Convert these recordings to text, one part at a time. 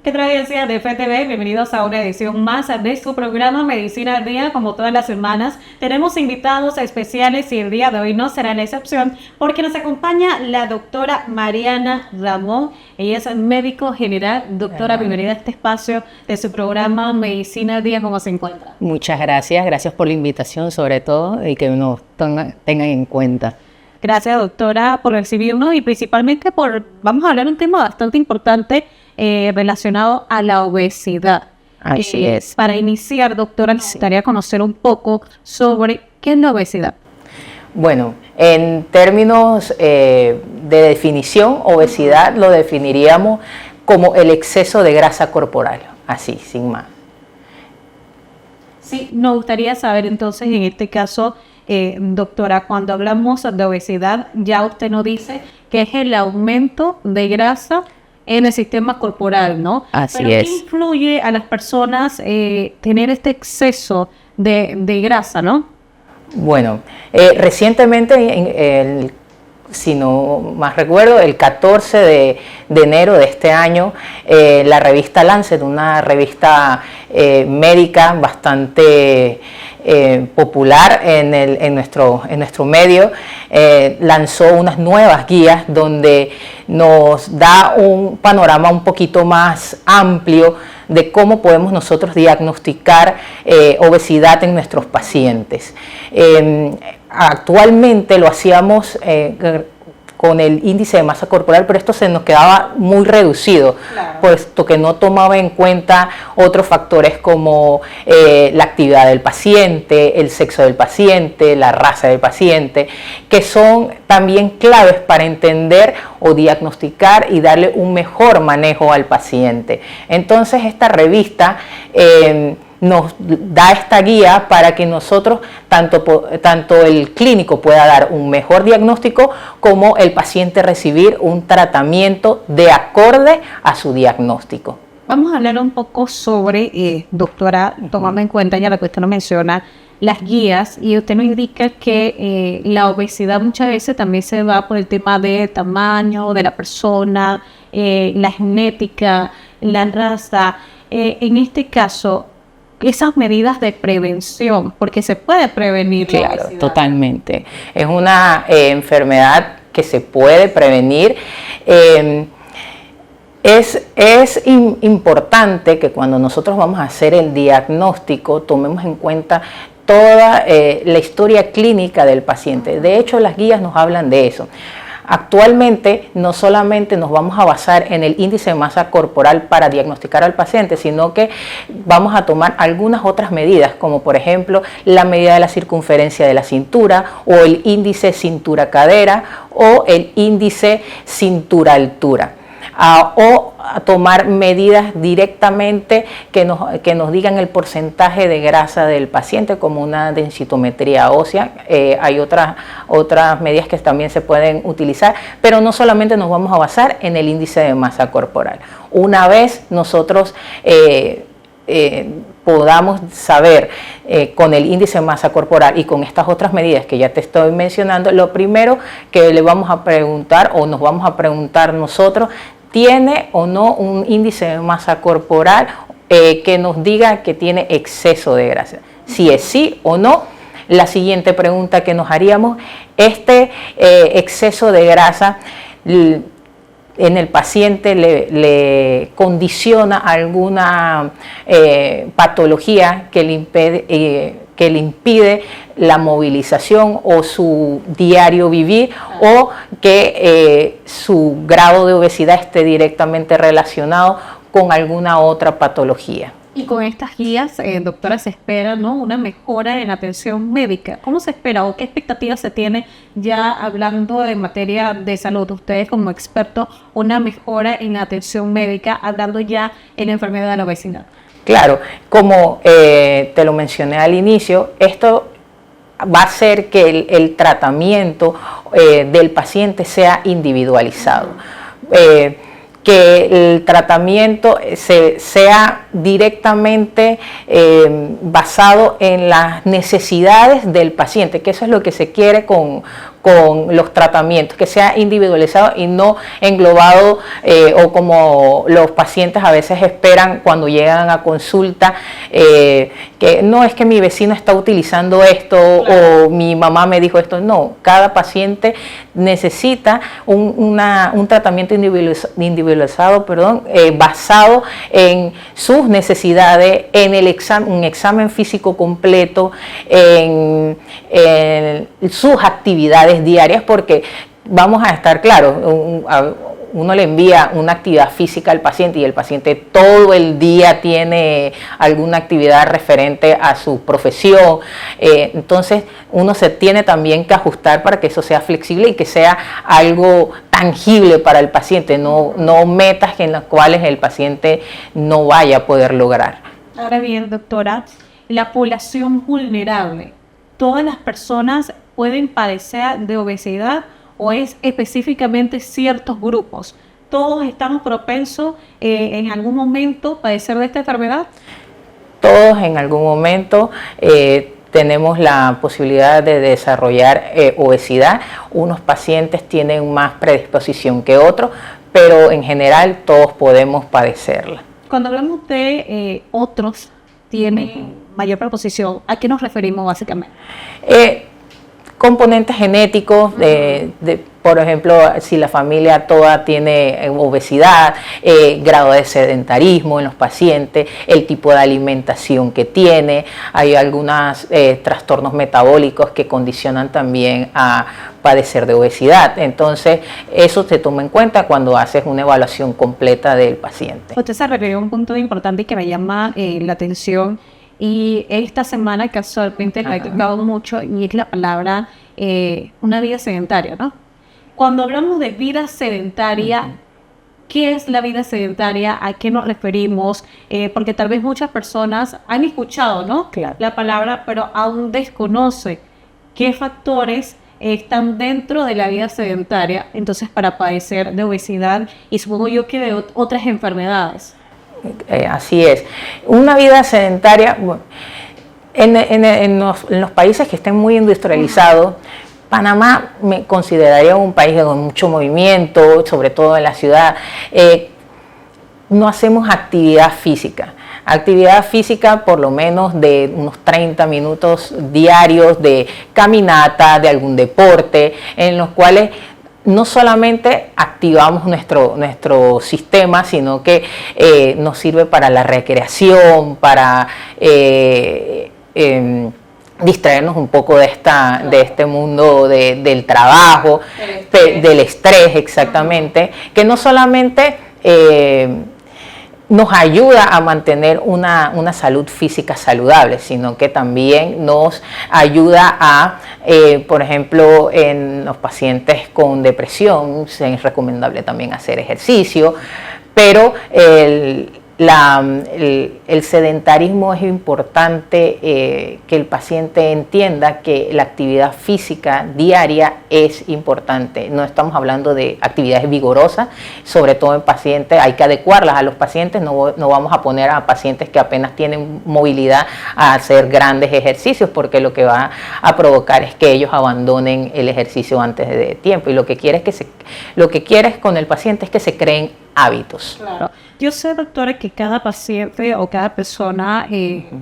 ¿Qué tradición de FTV? Bienvenidos a una edición más de su programa Medicina al Día. Como todas las semanas, tenemos invitados especiales y el día de hoy no será la excepción porque nos acompaña la doctora Mariana Ramón. Ella es médico general. Doctora, bienvenida a este espacio de su programa Medicina al Día. ¿Cómo se encuentra? Muchas gracias por la invitación sobre todo y que nos tengan en cuenta. Gracias, doctora, por recibirnos y principalmente vamos a hablar de un tema bastante importante relacionado a la obesidad. Así es. Para iniciar, doctora, necesitaría conocer un poco sobre qué es la obesidad. Bueno, en términos de definición, obesidad lo definiríamos como el exceso de grasa corporal, así, sin más. Sí, nos gustaría saber entonces, en este caso, doctora, cuando hablamos de obesidad, ya usted nos dice que es el aumento de grasa en el sistema corporal, ¿no? Así Pero es. ¿qué influye a las personas tener este exceso de grasa, no? Bueno, recientemente, si no más recuerdo, el 14 de enero de este año, la revista Lancet, una revista médica bastante popular en nuestro medio, lanzó unas nuevas guías donde nos da un panorama un poquito más amplio de cómo podemos nosotros diagnosticar obesidad en nuestros pacientes. Actualmente lo hacíamos con el índice de masa corporal, pero esto se nos quedaba muy reducido, claro, puesto que no tomaba en cuenta otros factores como la actividad del paciente, el sexo del paciente, la raza del paciente, que son también claves para entender o diagnosticar y darle un mejor manejo al paciente. Entonces esta revista nos da esta guía para que nosotros, tanto el clínico pueda dar un mejor diagnóstico como el paciente recibir un tratamiento de acorde a su diagnóstico. Vamos a hablar un poco sobre, doctora, tomando en cuenta ya lo que usted nos menciona, las guías, y usted nos indica que la obesidad muchas veces también se va por el tema de tamaño de la persona, la genética, la raza. En este caso, esas medidas de prevención, porque se puede prevenir. Claro, totalmente. Es una enfermedad que se puede prevenir. Es importante que cuando nosotros vamos a hacer el diagnóstico tomemos en cuenta toda la historia clínica del paciente. De hecho, las guías nos hablan de eso. Actualmente no solamente nos vamos a basar en el índice de masa corporal para diagnosticar al paciente, sino que vamos a tomar algunas otras medidas, como por ejemplo la medida de la circunferencia de la cintura o el índice cintura-cadera o el índice cintura-altura. O a tomar medidas directamente que nos digan el porcentaje de grasa del paciente, como una densitometría ósea. Hay otras medidas que también se pueden utilizar, pero no solamente nos vamos a basar en el índice de masa corporal. Una vez nosotros podamos saber con el índice de masa corporal y con estas otras medidas que ya te estoy mencionando, lo primero que le vamos a preguntar o nos vamos a preguntar nosotros, ¿tiene o no un índice de masa corporal que nos diga que tiene exceso de grasa? Si es sí o no, la siguiente pregunta que nos haríamos, ¿este exceso de grasa en el paciente le condiciona alguna patología que le impide la movilización o su diario vivir, o que su grado de obesidad esté directamente relacionado con alguna otra patología? Y con estas guías, doctora, se espera, ¿no?, una mejora en la atención médica. ¿Cómo se espera o qué expectativas se tiene, ya hablando de materia de salud, ustedes como expertos, una mejora en la atención médica, hablando ya en la enfermedad de la obesidad? Claro, como te lo mencioné al inicio, esto va a hacer que el tratamiento del paciente sea individualizado. Que el tratamiento sea directamente basado en las necesidades del paciente, que eso es lo que se quiere con con los tratamientos, que sea individualizado y no englobado o como los pacientes a veces esperan cuando llegan a consulta, que no es que mi vecino está utilizando esto o mi mamá me dijo esto. No, cada paciente necesita un tratamiento individualizado, basado en sus necesidades, en un examen físico completo, en sus actividades diarias, porque vamos a estar claros, uno le envía una actividad física al paciente y el paciente todo el día tiene alguna actividad referente a su profesión, entonces uno se tiene también que ajustar para que eso sea flexible y que sea algo tangible para el paciente, no metas en las cuales el paciente no vaya a poder lograr. Ahora bien, doctora, la población vulnerable, ¿todas las personas pueden padecer de obesidad o es específicamente ciertos grupos? ¿Todos estamos propensos en algún momento a padecer de esta enfermedad? Todos en algún momento tenemos la posibilidad de desarrollar obesidad. Unos pacientes tienen más predisposición que otros, pero en general todos podemos padecerla. Cuando hablamos de otros tienen mayor predisposición, ¿a qué nos referimos básicamente? Componentes genéticos, por ejemplo, si la familia toda tiene obesidad, grado de sedentarismo en los pacientes, el tipo de alimentación que tiene, hay algunos trastornos metabólicos que condicionan también a padecer de obesidad. Entonces, eso se toma en cuenta cuando haces una evaluación completa del paciente. Usted se refirió a un punto importante que me llama la atención. Y esta semana casualmente la he tocado mucho y es la palabra una vida sedentaria, ¿no? Cuando hablamos de vida sedentaria, ¿qué es la vida sedentaria? ¿A qué nos referimos? Porque tal vez muchas personas han escuchado, ¿no? Claro. La palabra, pero aún desconoce qué factores están dentro de la vida sedentaria, entonces para padecer de obesidad y supongo yo que de otras enfermedades. Así es. Una vida sedentaria, bueno, en los países que estén muy industrializados, Panamá me consideraría un país con mucho movimiento, sobre todo en la ciudad. No hacemos actividad física. Actividad física por lo menos de unos 30 minutos diarios de caminata, de algún deporte, en los cuales no solamente activamos nuestro sistema, sino que nos sirve para la recreación, para distraernos un poco de este mundo del trabajo, del estrés exactamente, que no solamente nos ayuda a mantener una salud física saludable, sino que también nos ayuda a, por ejemplo, en los pacientes con depresión, es recomendable también hacer ejercicio, pero el sedentarismo es importante que el paciente entienda que la actividad física diaria es importante. No estamos hablando de actividades vigorosas, sobre todo en pacientes, hay que adecuarlas a los pacientes, no vamos a poner a pacientes que apenas tienen movilidad a hacer grandes ejercicios, porque lo que va a provocar es que ellos abandonen el ejercicio antes de tiempo, y lo que quieres con el paciente es que se creen hábitos. Claro. Yo sé, doctora, que cada paciente o cada persona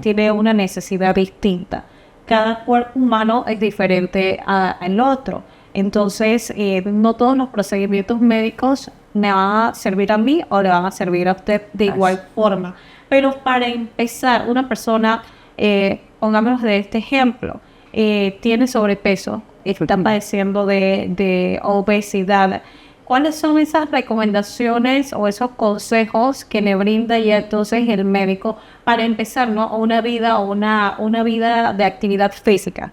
tiene una necesidad distinta. Cada cuerpo humano es diferente al otro. Entonces, no todos los procedimientos médicos me van a servir a mí o le van a servir a usted de igual forma. Pero para empezar, una persona, pongámonos de este ejemplo, tiene sobrepeso, está padeciendo de obesidad. ¿Cuáles son esas recomendaciones o esos consejos que le brinda ya entonces el médico para empezar, ¿no? una vida de actividad física?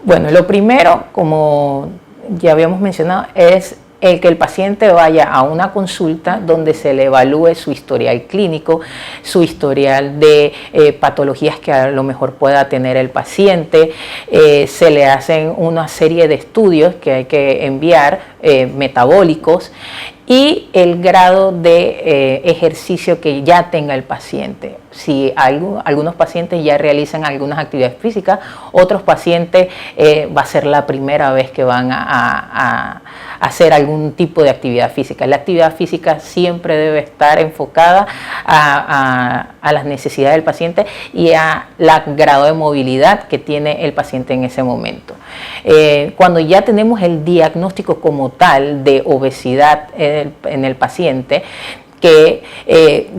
Bueno, lo primero, como ya habíamos mencionado, es el que el paciente vaya a una consulta donde se le evalúe su historial clínico, su historial de patologías que a lo mejor pueda tener el paciente, se le hacen una serie de estudios que hay que enviar, metabólicos, y el grado de ejercicio que ya tenga el paciente. Si algunos pacientes ya realizan algunas actividades físicas, otros pacientes va a ser la primera vez que van a hacer algún tipo de actividad física. La actividad física siempre debe estar enfocada a las necesidades del paciente y a la grado de movilidad que tiene el paciente en ese momento. Cuando ya tenemos el diagnóstico como tal de obesidad en el paciente, que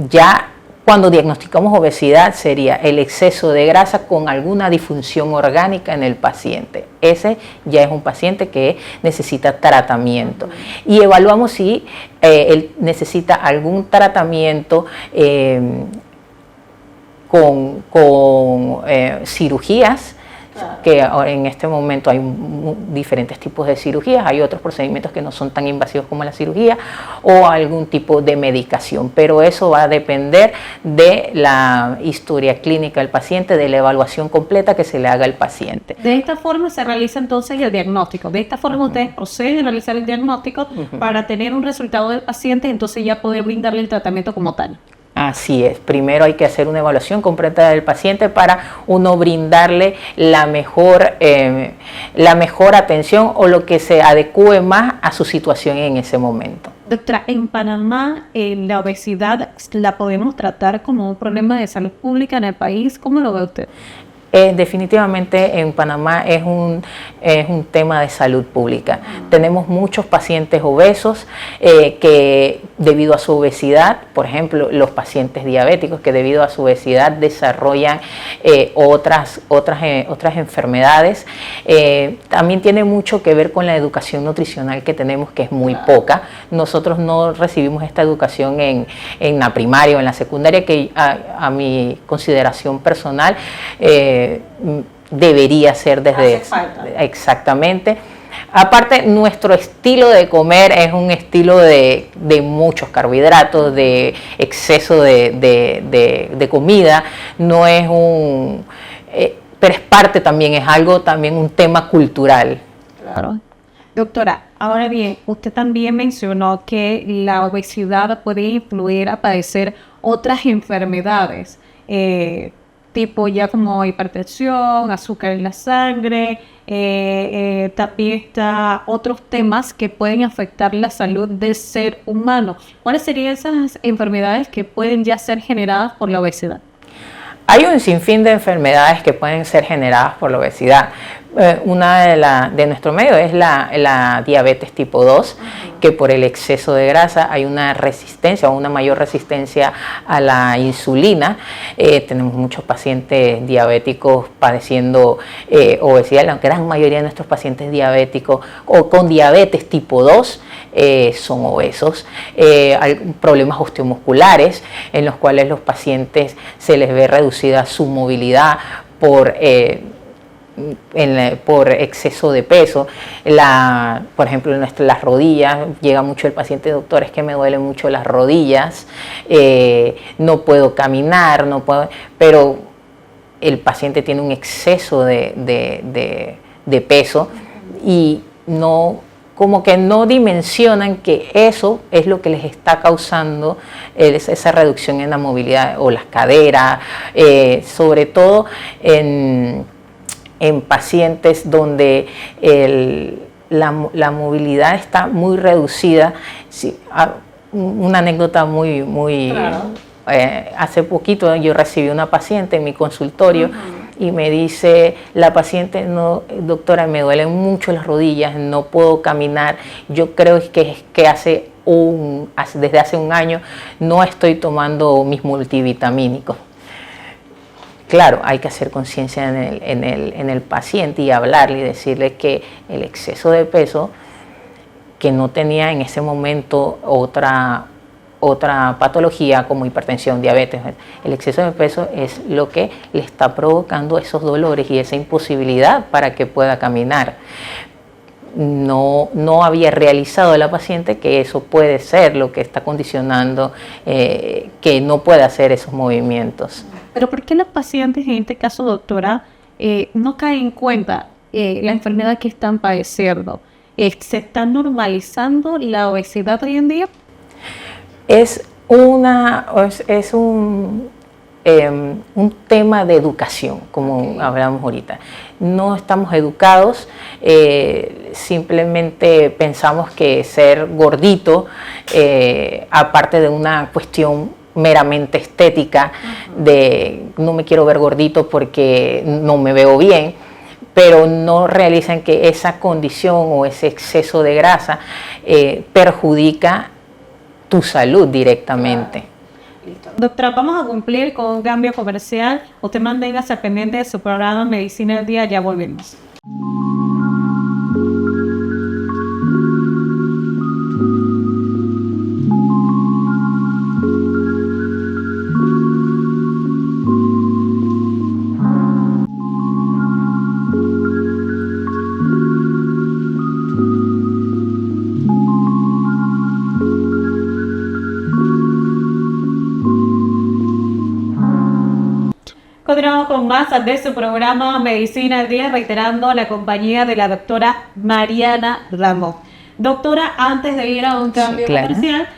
ya cuando diagnosticamos obesidad sería el exceso de grasa con alguna disfunción orgánica en el paciente. Ese ya es un paciente que necesita tratamiento. Y evaluamos si él necesita algún tratamiento con cirugías, que en este momento hay diferentes tipos de cirugías, hay otros procedimientos que no son tan invasivos como la cirugía, o algún tipo de medicación, pero eso va a depender de la historia clínica del paciente, de la evaluación completa que se le haga al paciente. De esta forma se realiza entonces el diagnóstico, de esta forma ustedes proceden a realizar el diagnóstico para tener un resultado del paciente, entonces ya poder brindarle el tratamiento como tal. Así es, primero hay que hacer una evaluación completa del paciente para uno brindarle la mejor atención o lo que se adecue más a su situación en ese momento. Doctora, en Panamá la obesidad la podemos tratar como un problema de salud pública en el país, ¿cómo lo ve usted? Definitivamente en Panamá es un tema de salud pública. Tenemos muchos pacientes obesos que debido a su obesidad, por ejemplo, los pacientes diabéticos que debido a su obesidad desarrollan otras enfermedades. También tiene mucho que ver con la educación nutricional que tenemos, que es muy poca. Nosotros no recibimos esta educación en la primaria o en la secundaria, que a mi consideración personal debería ser desde... Exactamente. Aparte, nuestro estilo de comer es un estilo de muchos carbohidratos, de exceso de comida, no es pero es parte también, es algo también un tema cultural. Claro. Doctora, ahora bien, usted también mencionó que la obesidad puede influir a padecer otras enfermedades, tipo ya como hipertensión, azúcar en la sangre, también está otros temas que pueden afectar la salud del ser humano. ¿Cuáles serían esas enfermedades que pueden ya ser generadas por la obesidad? Hay un sinfín de enfermedades que pueden ser generadas por la obesidad. Una de nuestro medio es la diabetes tipo 2, que por el exceso de grasa hay una resistencia o una mayor resistencia a la insulina. Tenemos muchos pacientes diabéticos padeciendo obesidad. La gran mayoría de nuestros pacientes diabéticos o con diabetes tipo 2 son obesos. Hay problemas osteomusculares en los cuales los pacientes se les ve reducida su movilidad por exceso de peso. Por ejemplo, en las rodillas, llega mucho el paciente, doctor, es que me duelen mucho las rodillas, no puedo caminar, pero el paciente tiene un exceso de peso y como que no dimensionan que eso es lo que les está causando esa reducción en la movilidad o las caderas, sobre todo en pacientes donde la movilidad está muy reducida. Sí, una anécdota muy claro. Hace poquito yo recibí una paciente en mi consultorio y me dice la paciente, no, doctora, me duelen mucho las rodillas, no puedo caminar. Yo creo que desde hace un año no estoy tomando mis multivitamínicos. Claro, hay que hacer conciencia en el paciente y hablarle y decirle que el exceso de peso, que no tenía en ese momento otra patología como hipertensión, diabetes, el exceso de peso es lo que le está provocando esos dolores y esa imposibilidad para que pueda caminar. No había realizado la paciente que eso puede ser lo que está condicionando que no pueda hacer esos movimientos. Pero ¿por qué los pacientes, en este caso, doctora, no caen en cuenta la enfermedad que están padeciendo? ¿Se está normalizando la obesidad hoy en día? Es un tema de educación, como hablamos ahorita. No estamos educados, simplemente pensamos que ser gordito, aparte de una cuestión meramente estética, de no me quiero ver gordito porque no me veo bien, pero no realizan que esa condición o ese exceso de grasa perjudica tu salud directamente. Listo. Doctora, vamos a cumplir con un cambio comercial. Usted manténgase pendiente de su programa Medicina al Día, ya volvemos. Continuamos con más de su programa Medicina al Día, reiterando la compañía de la doctora Mariana Ramos. Doctora, antes de ir a un cambio comercial,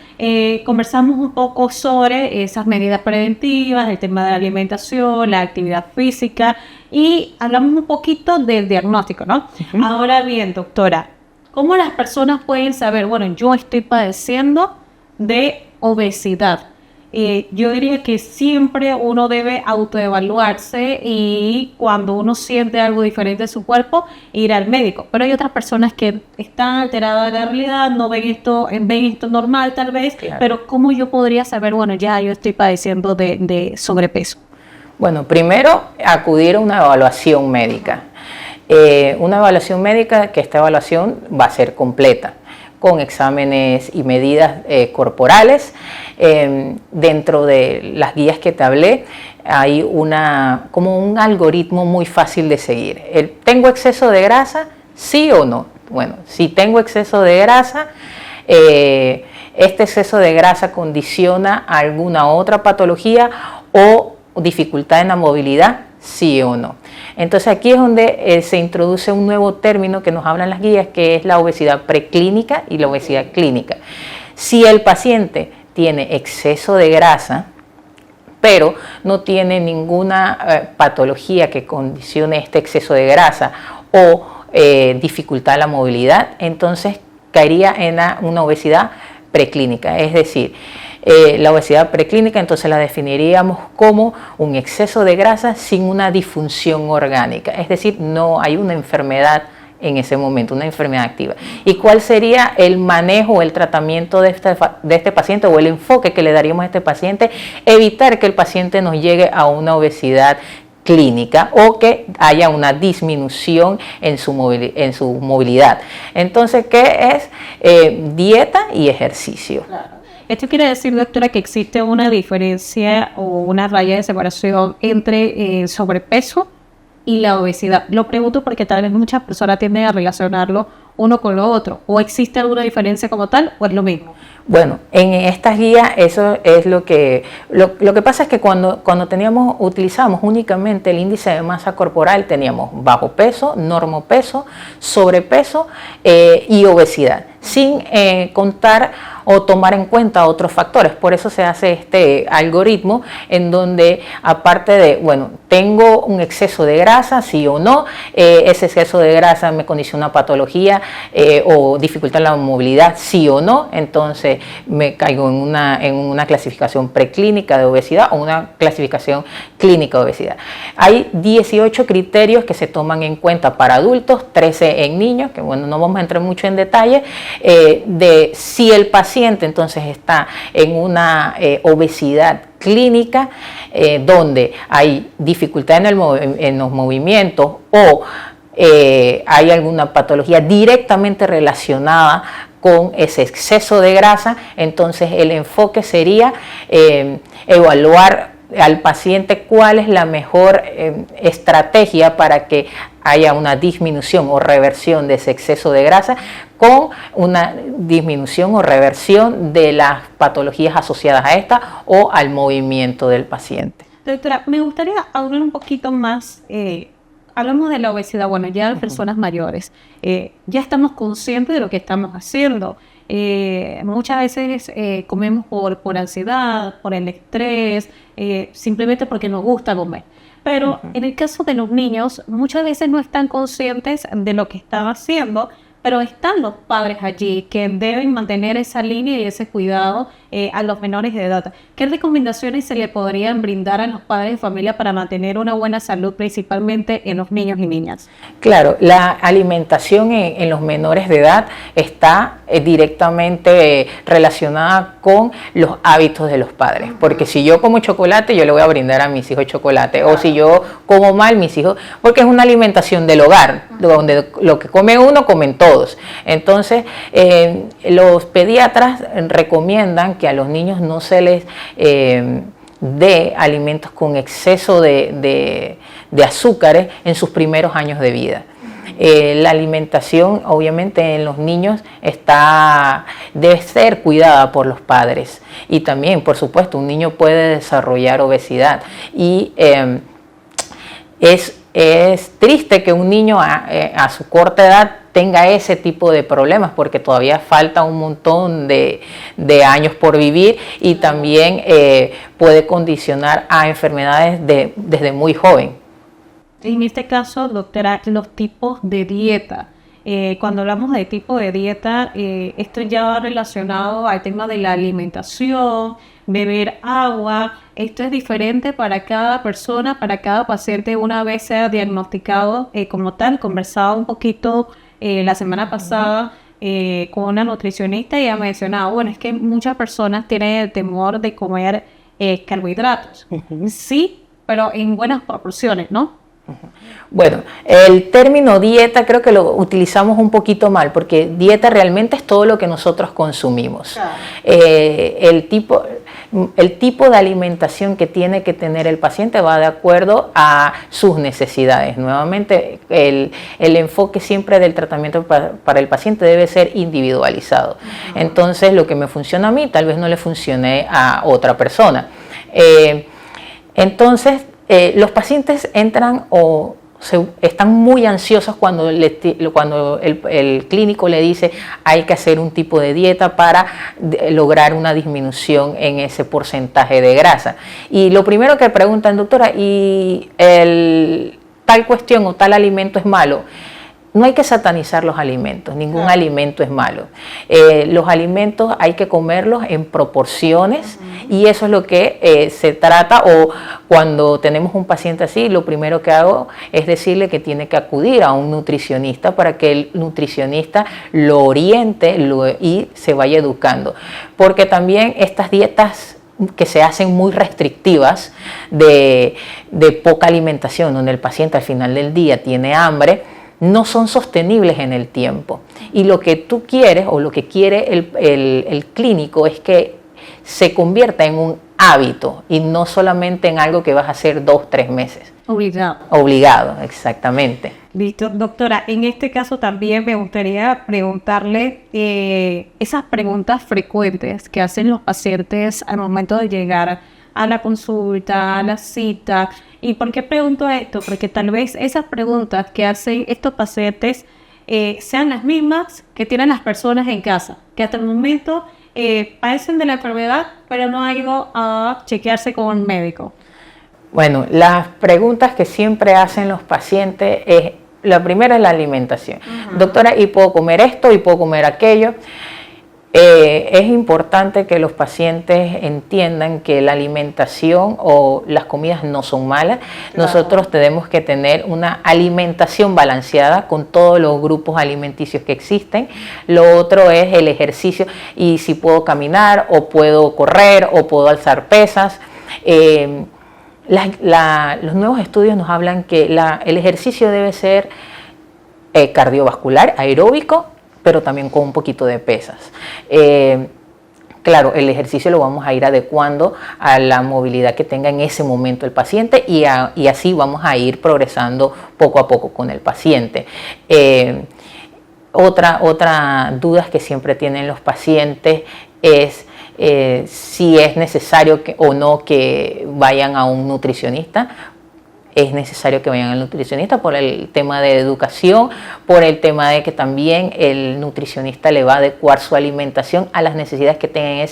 conversamos un poco sobre esas medidas preventivas, el tema de la alimentación, la actividad física y hablamos un poquito del diagnóstico, ¿no? Ahora bien, doctora, ¿cómo las personas pueden saber, bueno, yo estoy padeciendo de obesidad? Yo diría que siempre uno debe autoevaluarse y cuando uno siente algo diferente en su cuerpo, ir al médico. Pero hay otras personas que están alteradas de la realidad, no ven esto normal tal vez, claro. Pero ¿cómo yo podría saber, bueno, ya yo estoy padeciendo de sobrepeso? Bueno, primero acudir a una evaluación médica. Una evaluación médica que esta evaluación va a ser completa, con exámenes y medidas corporales. Dentro de las guías que te hablé hay como un algoritmo muy fácil de seguir. ¿Tengo exceso de grasa? ¿Sí o no? Bueno, si tengo exceso de grasa, este exceso de grasa condiciona a alguna otra patología o dificultad en la movilidad, sí o no. Entonces aquí es donde se introduce un nuevo término que nos hablan las guías, que es la obesidad preclínica y la obesidad clínica. Si el paciente tiene exceso de grasa, pero no tiene ninguna patología que condicione este exceso de grasa o dificultad en la movilidad, entonces caería en una obesidad preclínica, es decir, la obesidad preclínica entonces la definiríamos como un exceso de grasa sin una disfunción orgánica, es decir, no hay una enfermedad en ese momento, una enfermedad activa. ¿Y cuál sería el manejo o el tratamiento de este paciente o el enfoque que le daríamos a este paciente? Evitar que el paciente nos llegue a una obesidad clínica o que haya una disminución en su movilidad. Entonces, ¿qué es? Dieta y ejercicio. Claro. Esto quiere decir, doctora, que existe una diferencia o una raya de separación entre el sobrepeso y la obesidad. Lo pregunto porque tal vez muchas personas tienden a relacionarlo uno con lo otro. ¿O existe alguna diferencia como tal o es lo mismo? Bueno, en estas guías eso es lo que pasa es que cuando utilizamos únicamente el índice de masa corporal teníamos bajo peso, normopeso, sobrepeso y obesidad, sin contar o tomar en cuenta otros factores. Por eso se hace este algoritmo en donde aparte de, bueno, tengo un exceso de grasa, sí o no, ese exceso de grasa me condiciona una patología o dificulta la movilidad, sí o no, entonces me caigo en una clasificación preclínica de obesidad o una clasificación clínica de obesidad. Hay 18 criterios que se toman en cuenta para adultos, 13 en niños, que bueno, no vamos a entrar mucho en detalle, de si el paciente entonces está en una obesidad clínica donde hay dificultad en los movimientos o hay alguna patología directamente relacionada con ese exceso de grasa, entonces el enfoque sería evaluar al paciente cuál es la mejor estrategia para que haya una disminución o reversión de ese exceso de grasa con una disminución o reversión de las patologías asociadas a esta o al movimiento del paciente. Doctora, me gustaría hablar un poquito más hablamos de la obesidad, bueno, ya las personas mayores, ya estamos conscientes de lo que estamos haciendo. Muchas veces comemos por ansiedad, por el estrés, simplemente porque nos gusta comer. Pero en el caso de los niños, muchas veces no están conscientes de lo que están haciendo, pero están los padres allí que deben mantener esa línea y ese cuidado a los menores de edad. ¿Qué recomendaciones se le podrían brindar a los padres de familia para mantener una buena salud, principalmente en los niños y niñas? Claro, la alimentación en los menores de edad está directamente relacionada con los hábitos de los padres, porque si yo como chocolate, yo le voy a brindar a mis hijos chocolate, o si yo como mal, mis hijos, porque es una alimentación del hogar, donde lo que come uno, comen todos. Entonces, los pediatras recomiendan que a los niños no se les dé alimentos con exceso de azúcares en sus primeros años de vida. La alimentación, obviamente, en los niños debe ser cuidada por los padres. Y también, por supuesto, un niño puede desarrollar obesidad. Y es triste que un niño a su corta edad tenga ese tipo de problemas, porque todavía falta un montón de años por vivir, y también puede condicionar a enfermedades desde muy joven. En este caso, doctora, los tipos de dieta. Cuando hablamos de tipo de dieta, esto ya va relacionado al tema de la alimentación, beber agua. Esto es diferente para cada persona, para cada paciente, una vez sea diagnosticado como tal. Conversaba un poquito la semana pasada con una nutricionista y ella mencionaba, bueno, es que muchas personas tienen el temor de comer carbohidratos. Sí, pero en buenas proporciones, ¿no? Bueno, el término dieta creo que lo utilizamos un poquito mal, porque dieta realmente es todo lo que nosotros consumimos. Claro. El tipo de alimentación que tiene que tener el paciente va de acuerdo a sus necesidades. Nuevamente, el enfoque siempre del tratamiento para el paciente debe ser individualizado. Entonces, lo que me funciona a mí tal vez no le funcione a otra persona. Los pacientes entran o están muy ansiosos cuando el clínico le dice hay que hacer un tipo de dieta para lograr una disminución en ese porcentaje de grasa. Y lo primero que preguntan, doctora, ¿y tal cuestión o tal alimento es malo? No hay que satanizar los alimentos, ningún alimento es malo. Los alimentos hay que comerlos en proporciones, y eso es lo que se trata. O cuando tenemos un paciente así, lo primero que hago es decirle que tiene que acudir a un nutricionista para que el nutricionista lo oriente y se vaya educando. Porque también estas dietas que se hacen muy restrictivas de poca alimentación, donde el paciente al final del día tiene hambre, no son sostenibles en el tiempo. Y lo que tú quieres, o lo que quiere el clínico, es que se convierta en un hábito y no solamente en algo que vas a hacer 2-3 meses. Obligado, exactamente. Listo, doctora. En este caso también me gustaría preguntarle esas preguntas frecuentes que hacen los pacientes al momento de llegar a la consulta, a la cita. ¿Y por qué pregunto esto? Porque tal vez esas preguntas que hacen estos pacientes sean las mismas que tienen las personas en casa, que hasta el momento padecen de la enfermedad, pero no han ido a chequearse con un médico. Bueno, las preguntas que siempre hacen los pacientes la primera es la alimentación. Doctora, ¿y puedo comer esto y puedo comer aquello? Es importante que los pacientes entiendan que la alimentación o las comidas no son malas. Claro. Nosotros tenemos que tener una alimentación balanceada con todos los grupos alimenticios que existen. Lo otro es el ejercicio, y si puedo caminar o puedo correr o puedo alzar pesas. Los nuevos estudios nos hablan que el ejercicio debe ser cardiovascular, aeróbico, pero también con un poquito de pesas. Claro, el ejercicio lo vamos a ir adecuando a la movilidad que tenga en ese momento el paciente, y así vamos a ir progresando poco a poco con el paciente. Otra duda que siempre tienen los pacientes es si es necesario o no que vayan a un nutricionista. es necesario que vayan al nutricionista por el tema de educación, por el tema de que también el nutricionista le va a adecuar su alimentación a las necesidades que tenga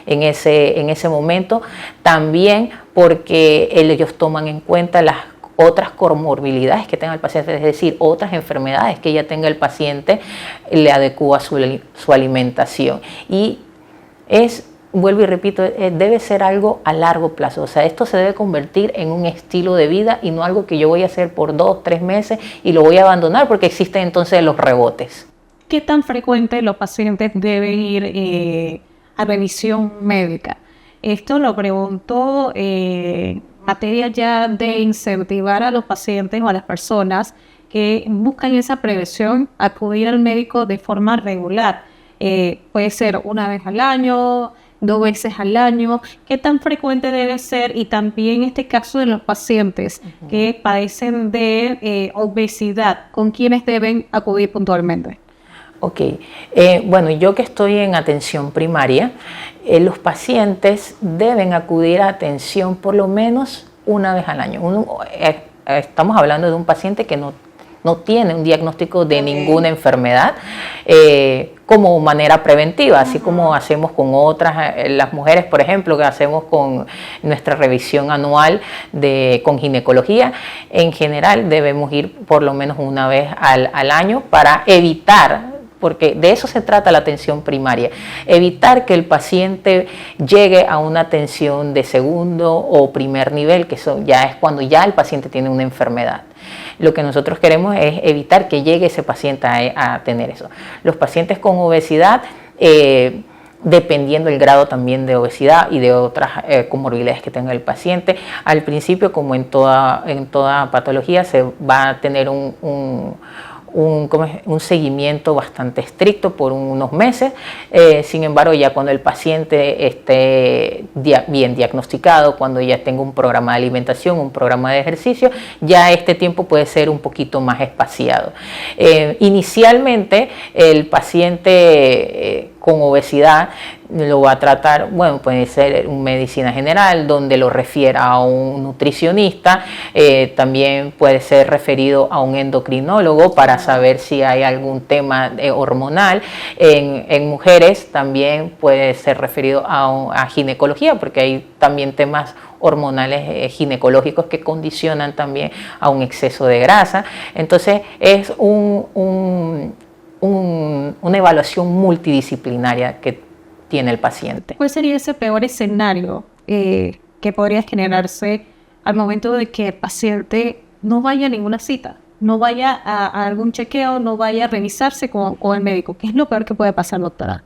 en ese momento. También porque ellos toman en cuenta las otras comorbilidades que tenga el paciente, es decir, otras enfermedades que ya tenga el paciente, le adecúa su alimentación. Y vuelvo y repito, debe ser algo a largo plazo. O sea, esto se debe convertir en un estilo de vida y no algo que yo voy a hacer por 2, 3 meses y lo voy a abandonar, porque existen entonces los rebotes. ¿Qué tan frecuente los pacientes deben ir a revisión médica? Esto lo pregunto materia ya de incentivar a los pacientes o a las personas que buscan esa prevención, acudir al médico de forma regular. Puede ser una vez al año, 2 veces al año. ¿Qué tan frecuente debe ser? Y también en este caso de los pacientes que padecen de obesidad, ¿con quiénes deben acudir puntualmente? Ok, bueno, yo que estoy en atención primaria, los pacientes deben acudir a atención por lo menos una vez al año. Estamos hablando de un paciente que no tiene un diagnóstico de ninguna enfermedad, como manera preventiva, así como hacemos con otras, las mujeres, por ejemplo, que hacemos con nuestra revisión anual con ginecología. En general debemos ir por lo menos una vez al año para evitar, porque de eso se trata la atención primaria, evitar que el paciente llegue a una atención de segundo o primer nivel, que eso ya es cuando ya el paciente tiene una enfermedad. Lo que nosotros queremos es evitar que llegue ese paciente a tener eso. Los pacientes con obesidad, dependiendo del grado también de obesidad y de otras comorbilidades que tenga el paciente, al principio, como en toda patología, se va a tener un seguimiento bastante estricto por unos meses. Sin embargo, ya cuando el paciente esté bien diagnosticado, cuando ya tenga un programa de alimentación, un programa de ejercicio, ya este tiempo puede ser un poquito más espaciado. Inicialmente, el paciente con obesidad lo va a tratar, bueno, puede ser una medicina general donde lo refiera a un nutricionista, también puede ser referido a un endocrinólogo para saber si hay algún tema hormonal. En mujeres también puede ser referido a ginecología, porque hay también temas hormonales ginecológicos que condicionan también a un exceso de grasa. Entonces es una evaluación multidisciplinaria que tiene el paciente. ¿Cuál sería ese peor escenario que podría generarse al momento de que el paciente no vaya a ninguna cita, no vaya a algún chequeo, no vaya a revisarse con el médico? ¿Qué es lo peor que puede pasar, doctora?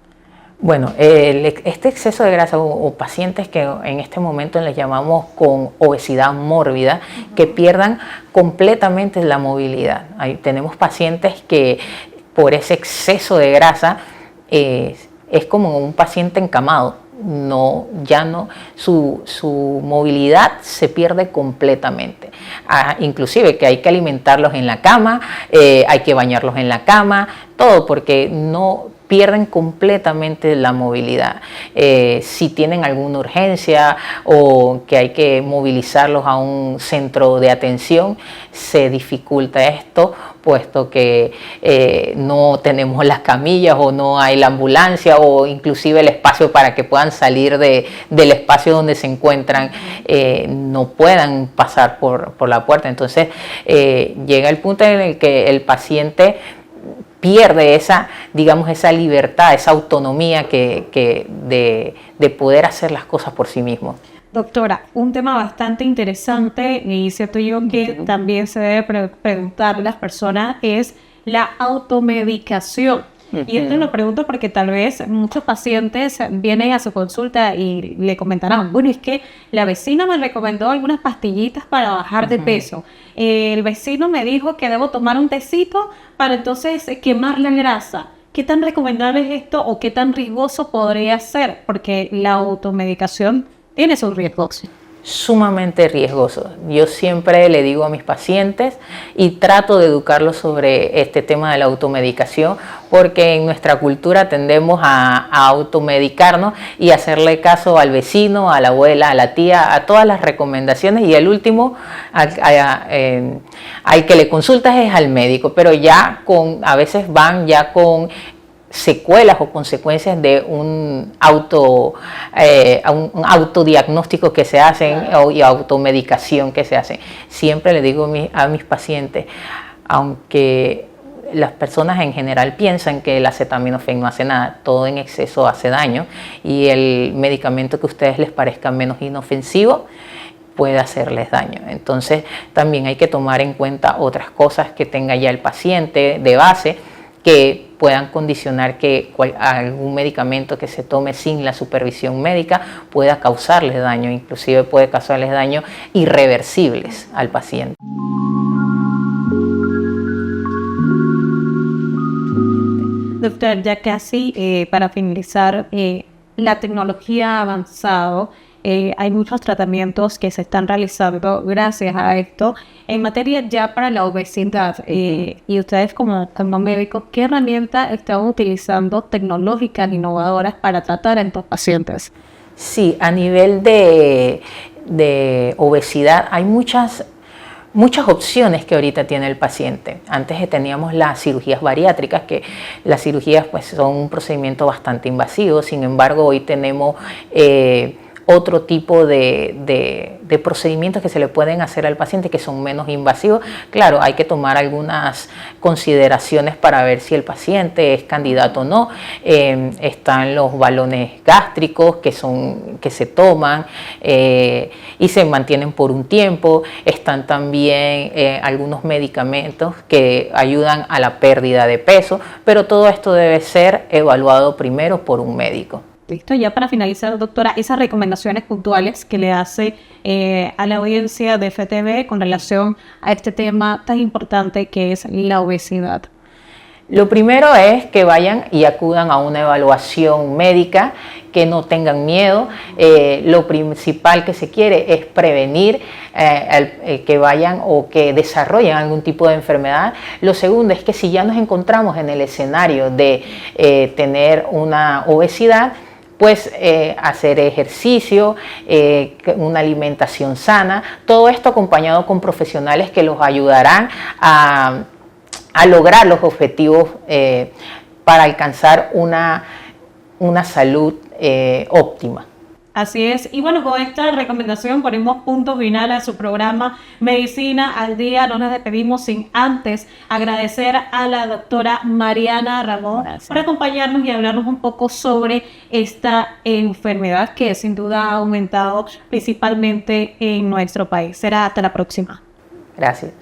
Bueno, este exceso de grasa o pacientes que en este momento les llamamos con obesidad mórbida, que pierdan completamente la movilidad. Ahí tenemos pacientes que por ese exceso de grasa es como un paciente encamado. Su movilidad se pierde completamente. Inclusive que hay que alimentarlos en la cama, hay que bañarlos en la cama, todo porque no pierden completamente la movilidad. Si tienen alguna urgencia o que hay que movilizarlos a un centro de atención, se dificulta esto, puesto que no tenemos las camillas o no hay la ambulancia o inclusive el espacio para que puedan salir del espacio donde se encuentran, no puedan pasar por la puerta. Entonces llega el punto en el que el paciente pierde esa libertad, esa autonomía de poder hacer las cosas por sí mismo. Doctora, un tema bastante interesante y siento yo que también se debe preguntar a las personas es la automedicación. Y esto lo pregunto porque tal vez muchos pacientes vienen a su consulta y le comentarán, bueno, es que la vecina me recomendó algunas pastillitas para bajar de peso. El vecino me dijo que debo tomar un tecito para entonces quemar la grasa. ¿Qué tan recomendable es esto o qué tan riesgoso podría ser? Porque la automedicación tiene sus riesgos. sumamente riesgoso. Yo siempre le digo a mis pacientes y trato de educarlos sobre este tema de la automedicación, porque en nuestra cultura tendemos a automedicarnos y hacerle caso al vecino, a la abuela, a la tía, a todas las recomendaciones, y el último al que le consultas es al médico, pero a veces van ya con secuelas o consecuencias de un autodiagnóstico que se hacen y automedicación que se hacen. Siempre le digo a mis pacientes, aunque las personas en general piensan que el acetaminofén no hace nada, todo en exceso hace daño, y el medicamento que a ustedes les parezca menos inofensivo puede hacerles daño. Entonces también hay que tomar en cuenta otras cosas que tenga ya el paciente de base, que puedan condicionar que algún medicamento que se tome sin la supervisión médica pueda causarles daño, inclusive puede causarles daños irreversibles al paciente. Doctor, ya casi para finalizar, la tecnología ha avanzado, hay muchos tratamientos que se están realizando gracias a esto. En materia ya para la obesidad, y ustedes como médicos, ¿qué herramientas están utilizando tecnológicas innovadoras para tratar a estos pacientes? Sí, a nivel de obesidad hay muchas opciones que ahorita tiene el paciente. Antes teníamos las cirugías bariátricas, que las cirugías pues son un procedimiento bastante invasivo. Sin embargo, hoy tenemos otro tipo de procedimientos que se le pueden hacer al paciente que son menos invasivos. Claro, hay que tomar algunas consideraciones para ver si el paciente es candidato o no. Están los balones gástricos que se toman y se mantienen por un tiempo. Están también algunos medicamentos que ayudan a la pérdida de peso, pero todo esto debe ser evaluado primero por un médico. Listo, ya para finalizar, doctora, esas recomendaciones puntuales que le hace a la audiencia de FTV con relación a este tema tan importante que es la obesidad. Lo primero es que vayan y acudan a una evaluación médica, que no tengan miedo. Lo principal que se quiere es prevenir que vayan o que desarrollen algún tipo de enfermedad. Lo segundo es que si ya nos encontramos en el escenario de tener una obesidad, pues hacer ejercicio, una alimentación sana, todo esto acompañado con profesionales que los ayudarán a lograr los objetivos para alcanzar una salud óptima. Así es, y bueno, con esta recomendación ponemos punto final a su programa Medicina al Día. No nos despedimos sin antes agradecer a la doctora Mariana Ramón por acompañarnos y hablarnos un poco sobre esta enfermedad que sin duda ha aumentado principalmente en nuestro país. Será hasta la próxima. Gracias.